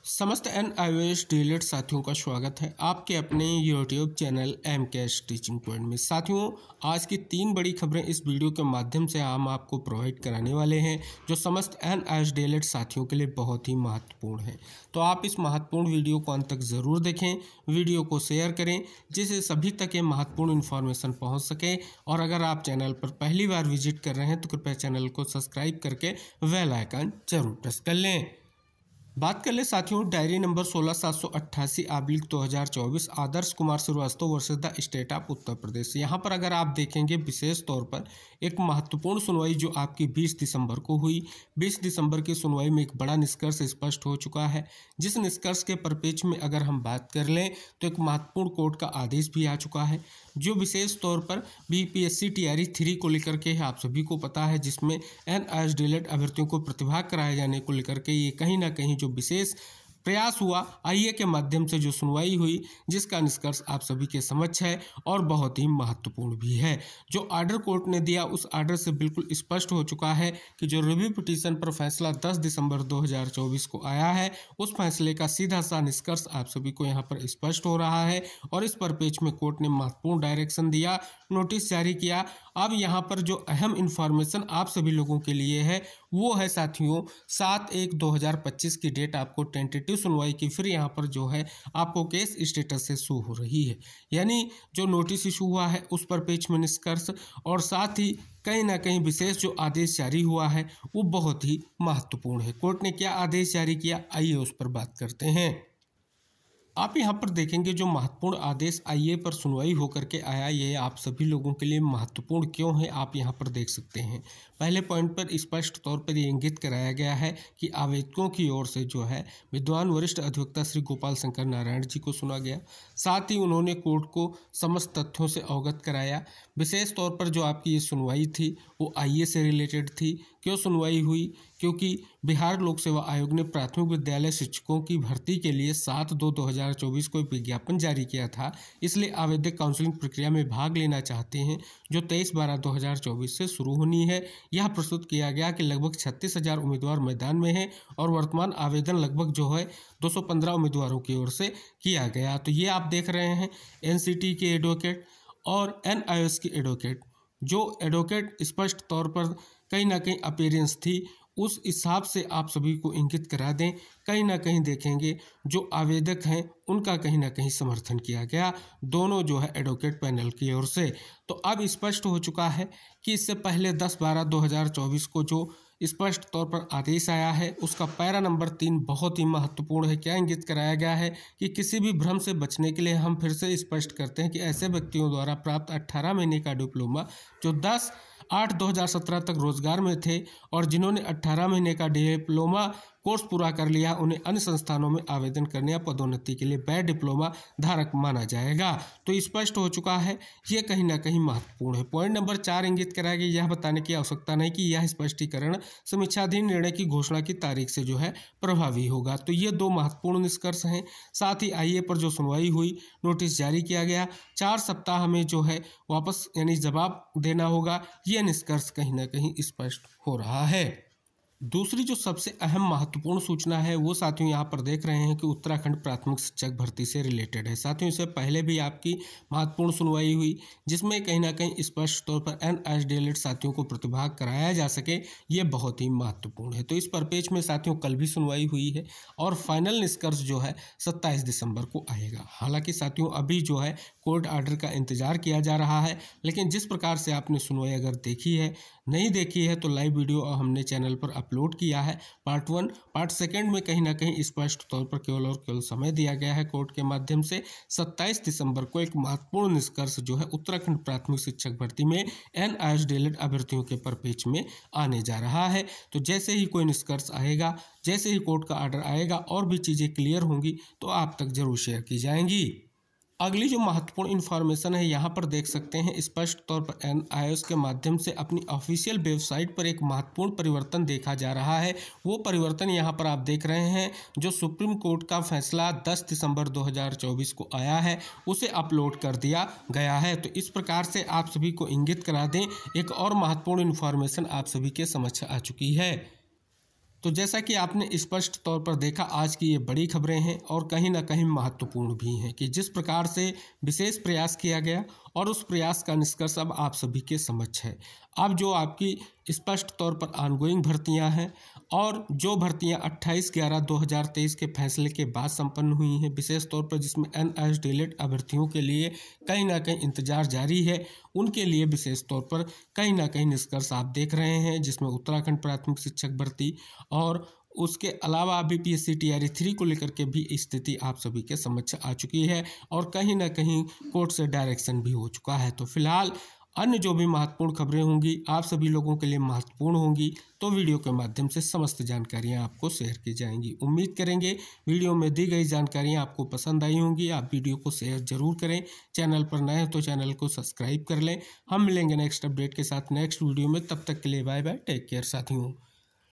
समस्त NIOS DElEd साथियों का स्वागत है आपके अपने YouTube channel MCAS teaching point में। साथियों, आज की 3 बड़ी खबरें इस वीडियो के माध्यम से हम आपको प्रोवाइड कराने वाले हैं जो समस्त NIOS डीएलएड साथियों के लिए बहुत ही महत्वपूर्ण है। तो आप इस महत्वपूर्ण वीडियो को अंत तक ज़रूर देखें, वीडियो को शेयर करें जिससे सभी तक ये महत्वपूर्ण इन्फॉर्मेशन पहुँच सके। और अगर आप चैनल पर पहली बार विजिट कर रहे हैं तो कृपया चैनल को सब्सक्राइब करके बेल आइकन जरूर प्रेस कर लें। बात कर ले साथियों, diary number 16788/2024 Adarsh Kumar Srivastava versus the state of Uttar Pradesh. यहाँ पर अगर आप देखेंगे विशेष तौर पर एक महत्वपूर्ण सुनवाई जो आपकी 20 दिसंबर को हुई। 20 दिसंबर की सुनवाई में एक बड़ा निष्कर्ष स्पष्ट हो चुका है, जिस निष्कर्ष के परिप्रेक्ष्य में अगर हम बात कर लें तो एक महत्वपूर्ण कोर्ट का आदेश भी आ चुका है जो विशेष तौर पर BPSC TRE 3 को लेकर के आप सभी को पता है, जिसमें NIOS डीएलएड अभ्यर्थियों को प्रतिभाग कराए जाने को लेकर के ये कहीं ना कहीं जो विशेष प्रयास हुआ IA के माध्यम से जो सुनवाई हुई, जिसका निष्कर्ष आप सभी के समक्ष है और बहुत ही महत्वपूर्ण भी है। जो आर्डर कोर्ट ने दिया उस आर्डर से बिल्कुल स्पष्ट हो चुका है कि जो रिव्यू पिटीशन पर फैसला 10 दिसंबर 2024 को आया है, उस फैसले का सीधा सा निष्कर्ष आप सभी को यहाँ पर स्पष्ट हो रहा है। और इस परिप्रेक्ष्य में कोर्ट ने महत्वपूर्ण डायरेक्शन दिया, नोटिस जारी किया। अब यहाँ पर जो अहम इन्फॉर्मेशन आप सभी लोगों के लिए है वो है साथियों 7/1/2025 की डेट आपको टेंटेटिव सुनवाई की फिर यहाँ पर जो है आपको केस स्टेटस से शो हो रही है, यानी जो नोटिस इशू हुआ है उस पर पेज में निष्कर्ष और साथ ही कहीं ना कहीं विशेष जो आदेश जारी हुआ है वो बहुत ही महत्वपूर्ण है। कोर्ट ने क्या आदेश जारी किया, आइए उस पर बात करते हैं। आप यहाँ पर देखेंगे जो महत्वपूर्ण आदेश IA पर सुनवाई होकर के आया, ये आप सभी लोगों के लिए महत्वपूर्ण क्यों है आप यहाँ पर देख सकते हैं। पहले पॉइंट पर स्पष्ट तौर पर ये इंगित कराया गया है कि आवेदकों की ओर से जो है विद्वान वरिष्ठ अधिवक्ता श्री गोपाल शंकर नारायण जी को सुना गया। साथ ही उन्होंने कोर्ट को समस्त तथ्यों से अवगत कराया। विशेष तौर पर जो आपकी ये सुनवाई थी वो IA से रिलेटेड थी। क्यों सुनवाई हुई? क्योंकि बिहार लोक सेवा आयोग ने प्राथमिक विद्यालय शिक्षकों की भर्ती के लिए 7/2/2024 को एक विज्ञापन जारी किया था, इसलिए आवेदक काउंसलिंग प्रक्रिया में भाग लेना चाहते हैं जो 23/12/2024 से शुरू होनी है। यह प्रस्तुत किया गया कि लगभग 36,000 उम्मीदवार मैदान में हैं और वर्तमान आवेदन लगभग जो है 215 उम्मीदवारों की ओर से किया गया। तो ये आप देख रहे हैं NCT के एडवोकेट और NIOS के एडवोकेट, जो एडवोकेट स्पष्ट तौर पर कहीं ना कहीं अपीयरेंस थी उस हिसाब से आप सभी को इंगित करा दें। कहीं ना कहीं देखेंगे जो आवेदक हैं उनका कहीं ना कहीं समर्थन किया गया, दोनों जो है एडवोकेट पैनल की ओर से। तो अब स्पष्ट हो चुका है कि इससे पहले 10/12/2024 को जो स्पष्ट तौर पर आदेश आया है उसका पैरा नंबर 3 बहुत ही महत्वपूर्ण है। क्या इंगित कराया गया है कि किसी भी भ्रम से बचने के लिए हम फिर से स्पष्ट करते हैं कि ऐसे व्यक्तियों द्वारा प्राप्त 18 महीने का डिप्लोमा जो 10/8/2017 तक रोजगार में थे और जिन्होंने 18 महीने का डिप्लोमा कोर्स पूरा कर लिया, उन्हें अन्य संस्थानों में आवेदन करने या पदोन्नति के लिए वैध डिप्लोमा धारक माना जाएगा। तो स्पष्ट हो चुका है, ये कहीं ना कहीं महत्वपूर्ण है। पॉइंट नंबर 4 इंगित कराया गया, यह बताने की आवश्यकता नहीं कि यह स्पष्टीकरण समीक्षाधीन निर्णय की घोषणा की तारीख से जो है प्रभावी होगा। तो ये 2 महत्वपूर्ण निष्कर्ष हैं। साथ ही IA पर जो सुनवाई हुई, नोटिस जारी किया गया, 4 सप्ताह में जो है वापस यानी जवाब देना होगा, यह निष्कर्ष कहीं ना कहीं स्पष्ट हो रहा है। दूसरी जो सबसे अहम महत्वपूर्ण सूचना है वो साथियों यहाँ पर देख रहे हैं कि उत्तराखंड प्राथमिक शिक्षक भर्ती से रिलेटेड है। साथियों, इससे पहले भी आपकी महत्वपूर्ण सुनवाई हुई जिसमें कहीं ना कहीं स्पष्ट तौर पर NIOS डीएलएड साथियों को प्रतिभाग कराया जा सके, ये बहुत ही महत्वपूर्ण है। तो इस परिप्रेक्ष्य में साथियों कल भी सुनवाई हुई है और फाइनल निष्कर्ष जो है 27 दिसंबर को आएगा। हालांकि साथियों अभी जो है कोर्ट आर्डर का इंतजार किया जा रहा है, लेकिन जिस प्रकार से आपने सुनवाई अगर देखी है, नहीं देखी है तो लाइव वीडियो हमने चैनल पर अपलोड किया है। पार्ट 1, पार्ट 2 में कहीं ना कहीं स्पष्ट तौर पर केवल और केवल समय दिया गया है कोर्ट के माध्यम से। 27 दिसंबर को एक महत्वपूर्ण निष्कर्ष जो है उत्तराखंड प्राथमिक शिक्षक भर्ती में NIOS डीएलएड अभ्यर्थियों के परिप्रेक्ष्य में आने जा रहा है। तो जैसे ही कोई निष्कर्ष आएगा, जैसे ही कोर्ट का आर्डर आएगा और भी चीज़ें क्लियर होंगी तो आप तक जरूर शेयर की जाएंगी। अगली जो महत्वपूर्ण इन्फॉर्मेशन है यहाँ पर देख सकते हैं, स्पष्ट तौर पर NIOS के माध्यम से अपनी ऑफिशियल वेबसाइट पर एक महत्वपूर्ण परिवर्तन देखा जा रहा है। वो परिवर्तन यहाँ पर आप देख रहे हैं, जो सुप्रीम कोर्ट का फैसला 10 दिसंबर 2024 को आया है उसे अपलोड कर दिया गया है। तो इस प्रकार से आप सभी को इंगित करा दें, एक और महत्वपूर्ण इन्फॉर्मेशन आप सभी के समक्ष आ चुकी है। तो जैसा कि आपने स्पष्ट तौर पर देखा, आज की ये बड़ी खबरें हैं और कहीं ना कहीं महत्वपूर्ण भी हैं कि जिस प्रकार से विशेष प्रयास किया गया और उस प्रयास का निष्कर्ष अब आप सभी के समक्ष है। अब जो आपकी स्पष्ट तौर पर ऑनगोइंग भर्तियां हैं और जो भर्तियां 28/11/2023 के फैसले के बाद संपन्न हुई हैं, विशेष तौर पर जिसमें NSDLED अभ्यर्थियों के लिए कहीं ना कहीं इंतजार जारी है, उनके लिए विशेष तौर पर कहीं ना कहीं निष्कर्ष आप देख रहे हैं, जिसमें उत्तराखंड प्राथमिक शिक्षक भर्ती और उसके अलावा BPSC TRE 3 को लेकर के भी स्थिति आप सभी के समक्ष आ चुकी है और कहीं ना कहीं कोर्ट से डायरेक्शन भी हो चुका है। तो फिलहाल अन्य जो भी महत्वपूर्ण खबरें होंगी आप सभी लोगों के लिए महत्वपूर्ण होंगी, तो वीडियो के माध्यम से समस्त जानकारियां आपको शेयर की जाएंगी। उम्मीद करेंगे वीडियो में दी गई जानकारियां आपको पसंद आई होंगी। आप वीडियो को शेयर जरूर करें, चैनल पर नए हैं तो चैनल को सब्सक्राइब कर लें। हम मिलेंगे नेक्स्ट अपडेट के साथ नेक्स्ट वीडियो में, तब तक के लिए बाय बाय, टेक केयर साथियों।